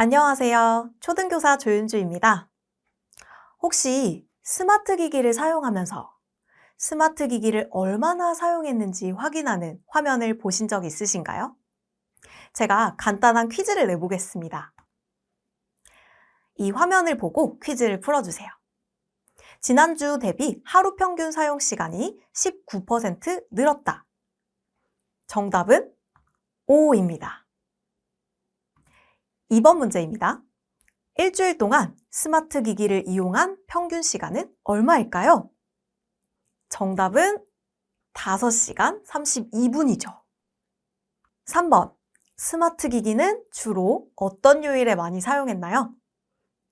안녕하세요. 초등교사 조윤주입니다. 혹시 스마트 기기를 사용하면서 스마트 기기를 얼마나 사용했는지 확인하는 화면을 보신 적 있으신가요? 제가 간단한 퀴즈를 내보겠습니다. 이 화면을 보고 퀴즈를 풀어주세요. 지난주 대비 하루 평균 사용 시간이 19% 늘었다. 정답은 O입니다. 2번 문제입니다. 일주일 동안 스마트 기기를 이용한 평균 시간은 얼마일까요? 정답은 5시간 32분이죠. 3번, 스마트 기기는 주로 어떤 요일에 많이 사용했나요?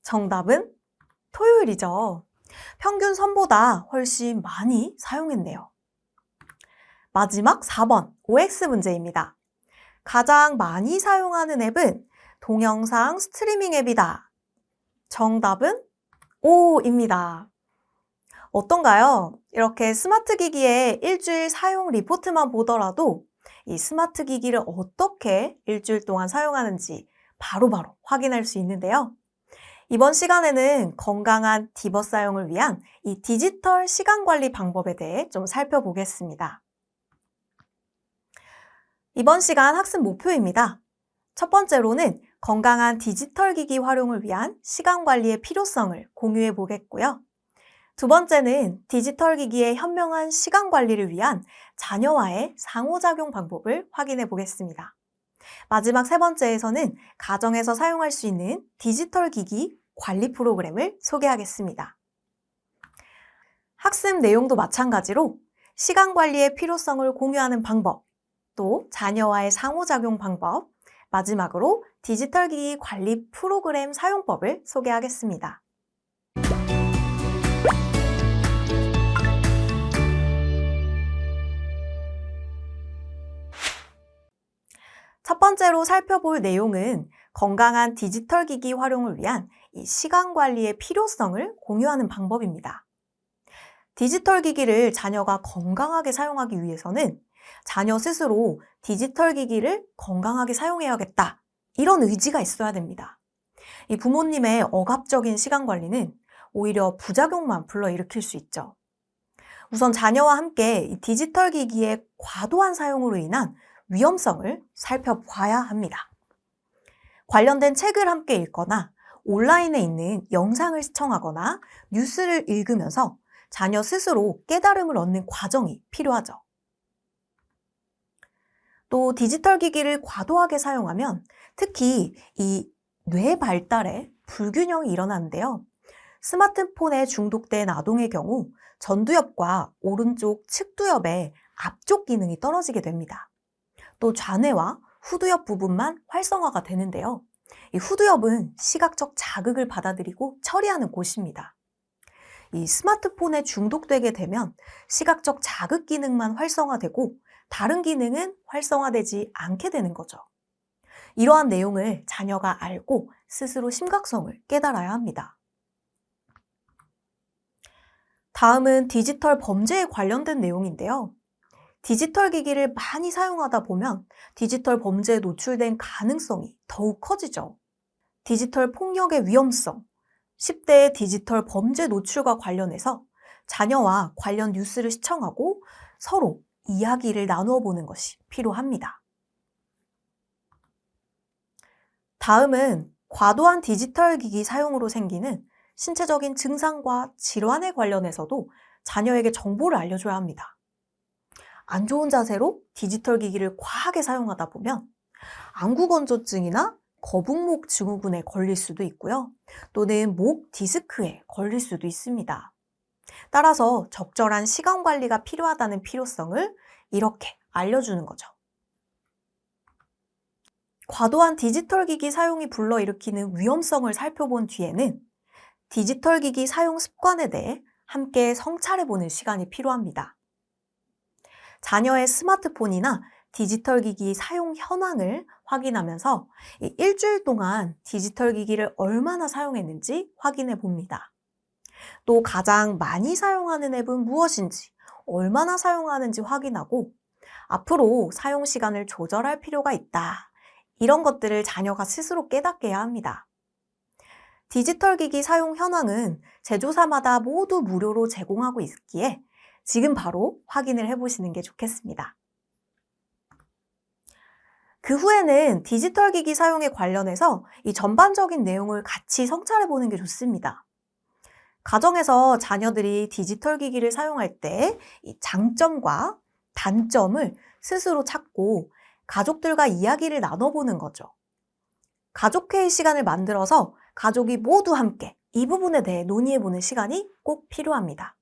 정답은 토요일이죠. 평균 선보다 훨씬 많이 사용했네요. 마지막 4번, OX 문제입니다. 가장 많이 사용하는 앱은 동영상 스트리밍 앱이다. 정답은 O입니다. 어떤가요? 이렇게 스마트 기기의 일주일 사용 리포트만 보더라도 이 스마트 기기를 어떻게 일주일 동안 사용하는지 바로바로 확인할 수 있는데요. 이번 시간에는 건강한 디버스 사용을 위한 이 디지털 시간 관리 방법에 대해 좀 살펴보겠습니다. 이번 시간 학습 목표입니다. 첫 번째로는 건강한 디지털 기기 활용을 위한 시간 관리의 필요성을 공유해 보겠고요. 두 번째는 디지털 기기의 현명한 시간 관리를 위한 자녀와의 상호작용 방법을 확인해 보겠습니다. 마지막 세 번째에서는 가정에서 사용할 수 있는 디지털 기기 관리 프로그램을 소개하겠습니다. 학습 내용도 마찬가지로 시간 관리의 필요성을 공유하는 방법, 또 자녀와의 상호작용 방법, 마지막으로 디지털 기기 관리 프로그램 사용법을 소개하겠습니다. 첫 번째로 살펴볼 내용은 건강한 디지털 기기 활용을 위한 이 시간 관리의 필요성을 공유하는 방법입니다. 디지털 기기를 자녀가 건강하게 사용하기 위해서는 자녀 스스로 디지털 기기를 건강하게 사용해야겠다. 이런 의지가 있어야 됩니다. 이 부모님의 억압적인 시간 관리는 오히려 부작용만 불러일으킬 수 있죠. 우선 자녀와 함께 이 디지털 기기의 과도한 사용으로 인한 위험성을 살펴봐야 합니다. 관련된 책을 함께 읽거나 온라인에 있는 영상을 시청하거나 뉴스를 읽으면서 자녀 스스로 깨달음을 얻는 과정이 필요하죠. 또 디지털 기기를 과도하게 사용하면 특히 이 뇌 발달에 불균형이 일어나는데요. 스마트폰에 중독된 아동의 경우 전두엽과 오른쪽 측두엽의 앞쪽 기능이 떨어지게 됩니다. 또 좌뇌와 후두엽 부분만 활성화가 되는데요. 이 후두엽은 시각적 자극을 받아들이고 처리하는 곳입니다. 이 스마트폰에 중독되게 되면 시각적 자극 기능만 활성화되고 다른 기능은 활성화되지 않게 되는 거죠. 이러한 내용을 자녀가 알고 스스로 심각성을 깨달아야 합니다. 다음은 디지털 범죄에 관련된 내용인데요. 디지털 기기를 많이 사용하다 보면 디지털 범죄에 노출된 가능성이 더욱 커지죠. 디지털 폭력의 위험성, 10대의 디지털 범죄 노출과 관련해서 자녀와 관련 뉴스를 시청하고 서로 이야기를 나누어 보는 것이 필요합니다. 다음은 과도한 디지털 기기 사용으로 생기는 신체적인 증상과 질환에 관련해서도 자녀에게 정보를 알려줘야 합니다. 안 좋은 자세로 디지털 기기를 과하게 사용하다 보면 안구건조증이나 거북목 증후군에 걸릴 수도 있고요. 또는 목 디스크에 걸릴 수도 있습니다. 따라서 적절한 시간 관리가 필요하다는 필요성을 이렇게 알려주는 거죠. 과도한 디지털 기기 사용이 불러일으키는 위험성을 살펴본 뒤에는 디지털 기기 사용 습관에 대해 함께 성찰해보는 시간이 필요합니다. 자녀의 스마트폰이나 디지털 기기 사용 현황을 확인하면서 일주일 동안 디지털 기기를 얼마나 사용했는지 확인해 봅니다. 또 가장 많이 사용하는 앱은 무엇인지, 얼마나 사용하는지 확인하고 앞으로 사용 시간을 조절할 필요가 있다. 이런 것들을 자녀가 스스로 깨닫게 해야 합니다. 디지털 기기 사용 현황은 제조사마다 모두 무료로 제공하고 있기에 지금 바로 확인을 해보시는 게 좋겠습니다. 그 후에는 디지털 기기 사용에 관련해서 이 전반적인 내용을 같이 성찰해 보는 게 좋습니다. 가정에서 자녀들이 디지털 기기를 사용할 때 이 장점과 단점을 스스로 찾고 가족들과 이야기를 나눠보는 거죠. 가족회의 시간을 만들어서 가족이 모두 함께 이 부분에 대해 논의해보는 시간이 꼭 필요합니다.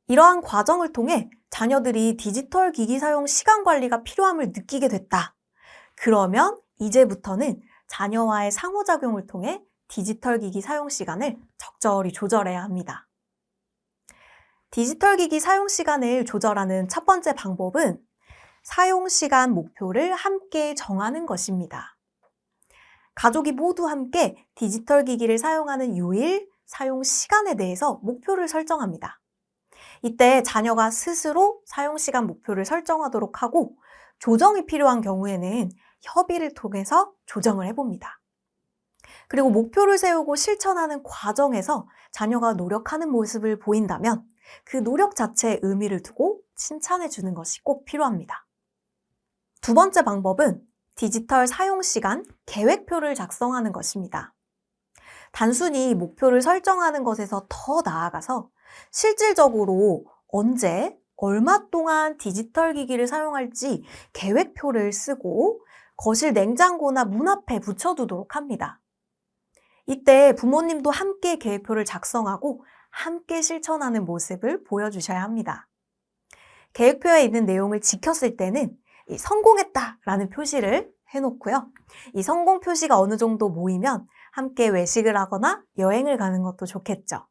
이러한 과정을 통해 자녀들이 디지털 기기 사용 시간 관리가 필요함을 느끼게 됐다. 그러면 이제부터는 자녀와의 상호작용을 통해 디지털 기기 사용 시간을 적절히 조절해야 합니다. 디지털 기기 사용 시간을 조절하는 첫 번째 방법은 사용 시간 목표를 함께 정하는 것입니다. 가족이 모두 함께 디지털 기기를 사용하는 요일, 사용 시간에 대해서 목표를 설정합니다. 이때 자녀가 스스로 사용 시간 목표를 설정하도록 하고 조정이 필요한 경우에는 협의를 통해서 조정을 해봅니다. 그리고 목표를 세우고 실천하는 과정에서 자녀가 노력하는 모습을 보인다면 그 노력 자체에 의미를 두고 칭찬해 주는 것이 꼭 필요합니다. 두 번째 방법은 디지털 사용 시간 계획표를 작성하는 것입니다. 단순히 목표를 설정하는 것에서 더 나아가서 실질적으로 언제, 얼마 동안 디지털 기기를 사용할지 계획표를 쓰고 거실 냉장고나 문 앞에 붙여두도록 합니다. 이때 부모님도 함께 계획표를 작성하고 함께 실천하는 모습을 보여주셔야 합니다. 계획표에 있는 내용을 지켰을 때는 성공했다라는 표시를 해놓고요. 이 성공 표시가 어느 정도 모이면 함께 외식을 하거나 여행을 가는 것도 좋겠죠.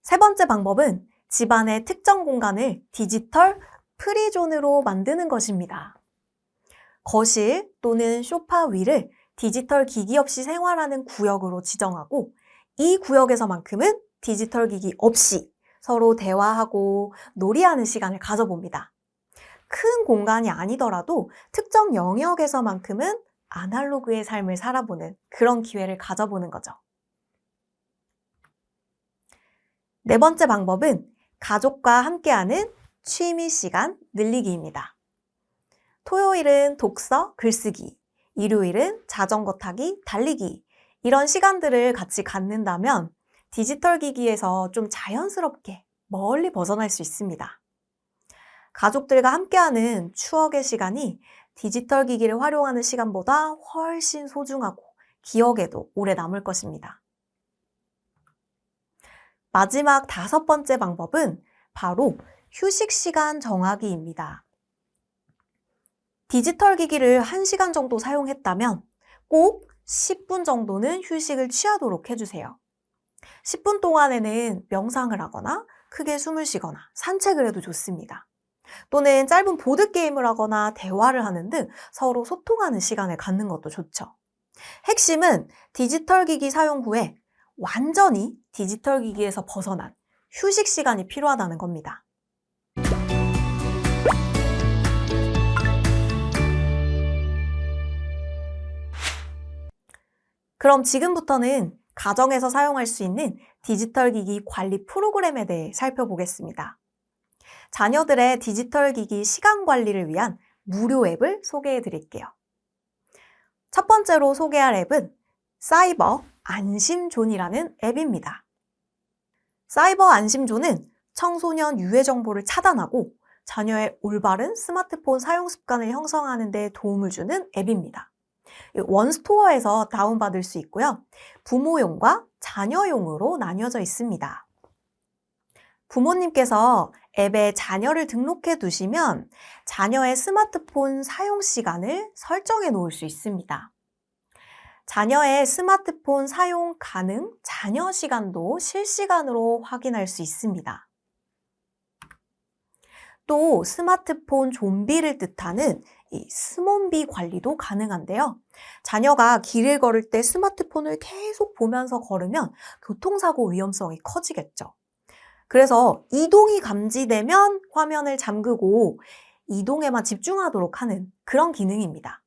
세 번째 방법은 집안의 특정 공간을 디지털 프리존으로 만드는 것입니다. 거실 또는 소파 위를 디지털 기기 없이 생활하는 구역으로 지정하고 이 구역에서만큼은 디지털 기기 없이 서로 대화하고 놀이하는 시간을 가져봅니다. 큰 공간이 아니더라도 특정 영역에서만큼은 아날로그의 삶을 살아보는 그런 기회를 가져보는 거죠. 네 번째 방법은 가족과 함께하는 취미 시간 늘리기입니다. 토요일은 독서, 글쓰기, 일요일은 자전거 타기, 달리기 이런 시간들을 같이 갖는다면 디지털 기기에서 좀 자연스럽게 멀리 벗어날 수 있습니다. 가족들과 함께하는 추억의 시간이 디지털 기기를 활용하는 시간보다 훨씬 소중하고 기억에도 오래 남을 것입니다. 마지막 다섯 번째 방법은 바로 휴식 시간 정하기입니다. 디지털 기기를 1시간 정도 사용했다면 꼭 10분 정도는 휴식을 취하도록 해주세요. 10분 동안에는 명상을 하거나 크게 숨을 쉬거나 산책을 해도 좋습니다. 또는 짧은 보드게임을 하거나 대화를 하는 등 서로 소통하는 시간을 갖는 것도 좋죠. 핵심은 디지털 기기 사용 후에 완전히 디지털 기기에서 벗어난 휴식 시간이 필요하다는 겁니다. 그럼 지금부터는 가정에서 사용할 수 있는 디지털 기기 관리 프로그램에 대해 살펴보겠습니다. 자녀들의 디지털 기기 시간 관리를 위한 무료 앱을 소개해 드릴게요. 첫 번째로 소개할 앱은 사이버 안심존이라는 앱입니다. 사이버 안심존은 청소년 유해 정보를 차단하고 자녀의 올바른 스마트폰 사용 습관을 형성하는 데 도움을 주는 앱입니다. 원스토어에서 다운받을 수 있고요. 부모용과 자녀용으로 나뉘어져 있습니다. 부모님께서 앱에 자녀를 등록해 두시면 자녀의 스마트폰 사용 시간을 설정해 놓을 수 있습니다. 자녀의 스마트폰 사용 가능 자녀 시간도 실시간으로 확인할 수 있습니다. 또 스마트폰 좀비를 뜻하는 이 스몬비 관리도 가능한데요. 자녀가 길을 걸을 때 스마트폰을 계속 보면서 걸으면 교통사고 위험성이 커지겠죠. 그래서 이동이 감지되면 화면을 잠그고 이동에만 집중하도록 하는 그런 기능입니다.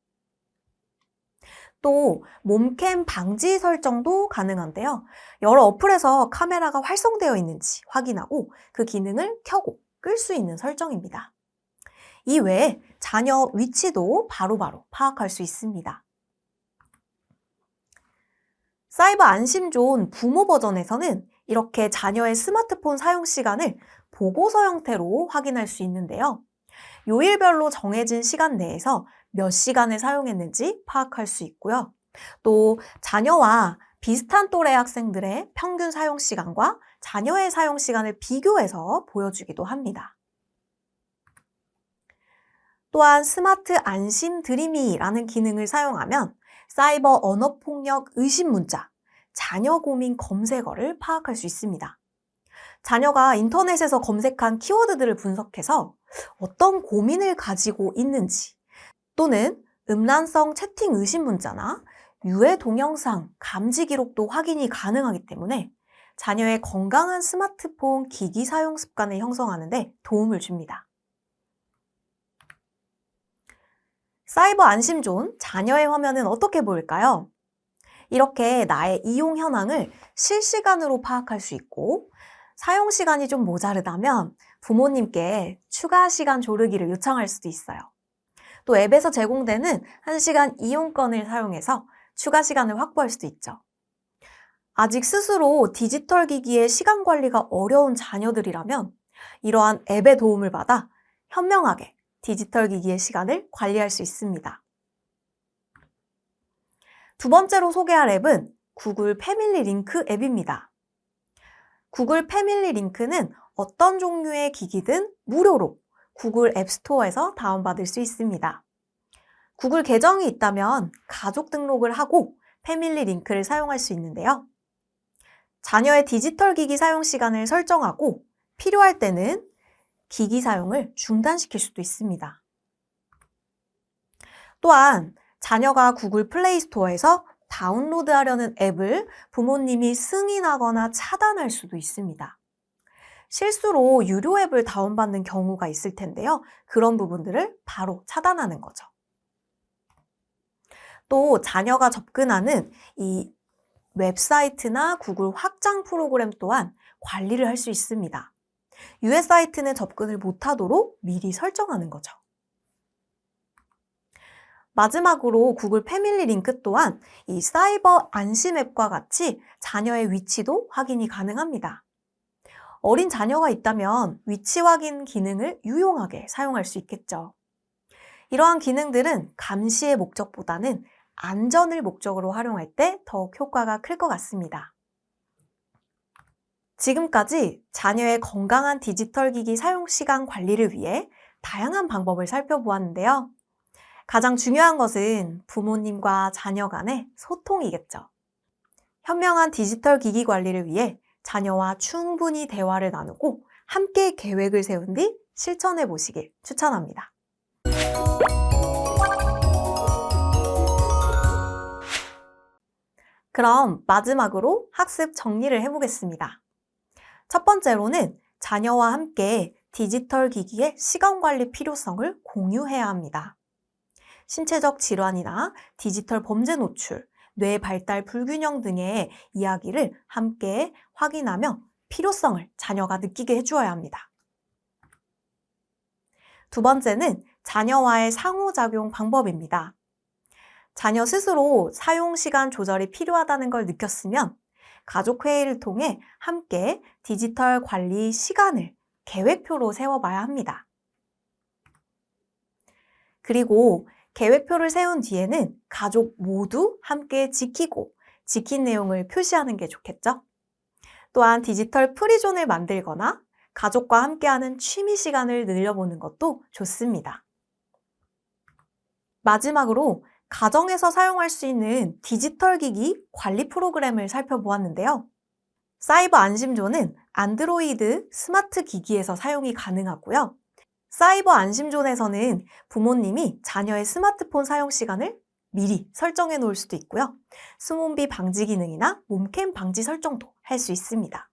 또 몸캠 방지 설정도 가능한데요. 여러 어플에서 카메라가 활성되어 있는지 확인하고 그 기능을 켜고 끌 수 있는 설정입니다. 이 외에 자녀 위치도 바로바로 파악할 수 있습니다. 사이버 안심존 부모 버전에서는 이렇게 자녀의 스마트폰 사용 시간을 보고서 형태로 확인할 수 있는데요. 요일별로 정해진 시간 내에서 몇 시간을 사용했는지 파악할 수 있고요. 또 자녀와 비슷한 또래 학생들의 평균 사용 시간과 자녀의 사용 시간을 비교해서 보여주기도 합니다. 또한 스마트 안심 드림이라는 기능을 사용하면 사이버 언어폭력 의심 문자, 자녀 고민 검색어를 파악할 수 있습니다. 자녀가 인터넷에서 검색한 키워드들을 분석해서 어떤 고민을 가지고 있는지 또는 음란성 채팅 의심 문자나 유해 동영상 감지 기록도 확인이 가능하기 때문에 자녀의 건강한 스마트폰 기기 사용 습관을 형성하는 데 도움을 줍니다. 사이버 안심존 자녀의 화면은 어떻게 보일까요? 이렇게 나의 이용 현황을 실시간으로 파악할 수 있고 사용 시간이 좀 모자르다면 부모님께 추가 시간 조르기를 요청할 수도 있어요. 또 앱에서 제공되는 1시간 이용권을 사용해서 추가 시간을 확보할 수도 있죠. 아직 스스로 디지털 기기의 시간 관리가 어려운 자녀들이라면 이러한 앱의 도움을 받아 현명하게 디지털 기기의 시간을 관리할 수 있습니다. 두 번째로 소개할 앱은 구글 패밀리 링크 앱입니다. 구글 패밀리 링크는 어떤 종류의 기기든 무료로 구글 앱스토어에서 다운받을 수 있습니다. 구글 계정이 있다면 가족 등록을 하고 패밀리 링크를 사용할 수 있는데요. 자녀의 디지털 기기 사용 시간을 설정하고 필요할 때는 기기 사용을 중단시킬 수도 있습니다. 또한 자녀가 구글 플레이 스토어에서 다운로드하려는 앱을 부모님이 승인하거나 차단할 수도 있습니다. 실수로 유료 앱을 다운받는 경우가 있을 텐데요. 그런 부분들을 바로 차단하는 거죠. 또 자녀가 접근하는 이 웹사이트나 구글 확장 프로그램 또한 관리를 할 수 있습니다. 유해 사이트는 접근을 못하도록 미리 설정하는 거죠. 마지막으로 구글 패밀리 링크 또한 이 사이버 안심 앱과 같이 자녀의 위치도 확인이 가능합니다. 어린 자녀가 있다면 위치 확인 기능을 유용하게 사용할 수 있겠죠. 이러한 기능들은 감시의 목적보다는 안전을 목적으로 활용할 때 더욱 효과가 클 것 같습니다. 지금까지 자녀의 건강한 디지털 기기 사용 시간 관리를 위해 다양한 방법을 살펴보았는데요. 가장 중요한 것은 부모님과 자녀 간의 소통이겠죠. 현명한 디지털 기기 관리를 위해 자녀와 충분히 대화를 나누고 함께 계획을 세운 뒤 실천해 보시길 추천합니다. 그럼 마지막으로 학습 정리를 해보겠습니다. 첫 번째로는 자녀와 함께 디지털 기기의 시간 관리 필요성을 공유해야 합니다. 신체적 질환이나 디지털 범죄 노출, 뇌 발달 불균형 등의 이야기를 함께 확인하며 필요성을 자녀가 느끼게 해주어야 합니다. 두 번째는 자녀와의 상호작용 방법입니다. 자녀 스스로 사용 시간 조절이 필요하다는 걸 느꼈으면 가족회의를 통해 함께 디지털 관리 시간을 계획표로 세워봐야 합니다. 그리고 계획표를 세운 뒤에는 가족 모두 함께 지키고 지킨 내용을 표시하는 게 좋겠죠? 또한 디지털 프리존을 만들거나 가족과 함께하는 취미 시간을 늘려보는 것도 좋습니다. 마지막으로 가정에서 사용할 수 있는 디지털 기기 관리 프로그램을 살펴보았는데요. 사이버 안심존은 안드로이드 스마트 기기에서 사용이 가능하고요. 사이버 안심존에서는 부모님이 자녀의 스마트폰 사용 시간을 미리 설정해 놓을 수도 있고요. 숨음비 방지 기능이나 몸캠 방지 설정도 할 수 있습니다.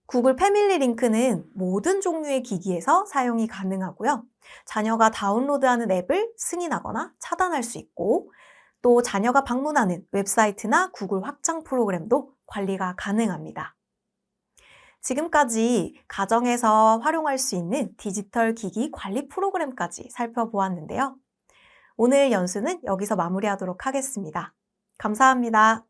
구글 패밀리 링크는 모든 종류의 기기에서 사용이 가능하고요. 자녀가 다운로드하는 앱을 승인하거나 차단할 수 있고, 또 자녀가 방문하는 웹사이트나 구글 확장 프로그램도 관리가 가능합니다. 지금까지 가정에서 활용할 수 있는 디지털 기기 관리 프로그램까지 살펴보았는데요. 오늘 연수는 여기서 마무리하도록 하겠습니다. 감사합니다.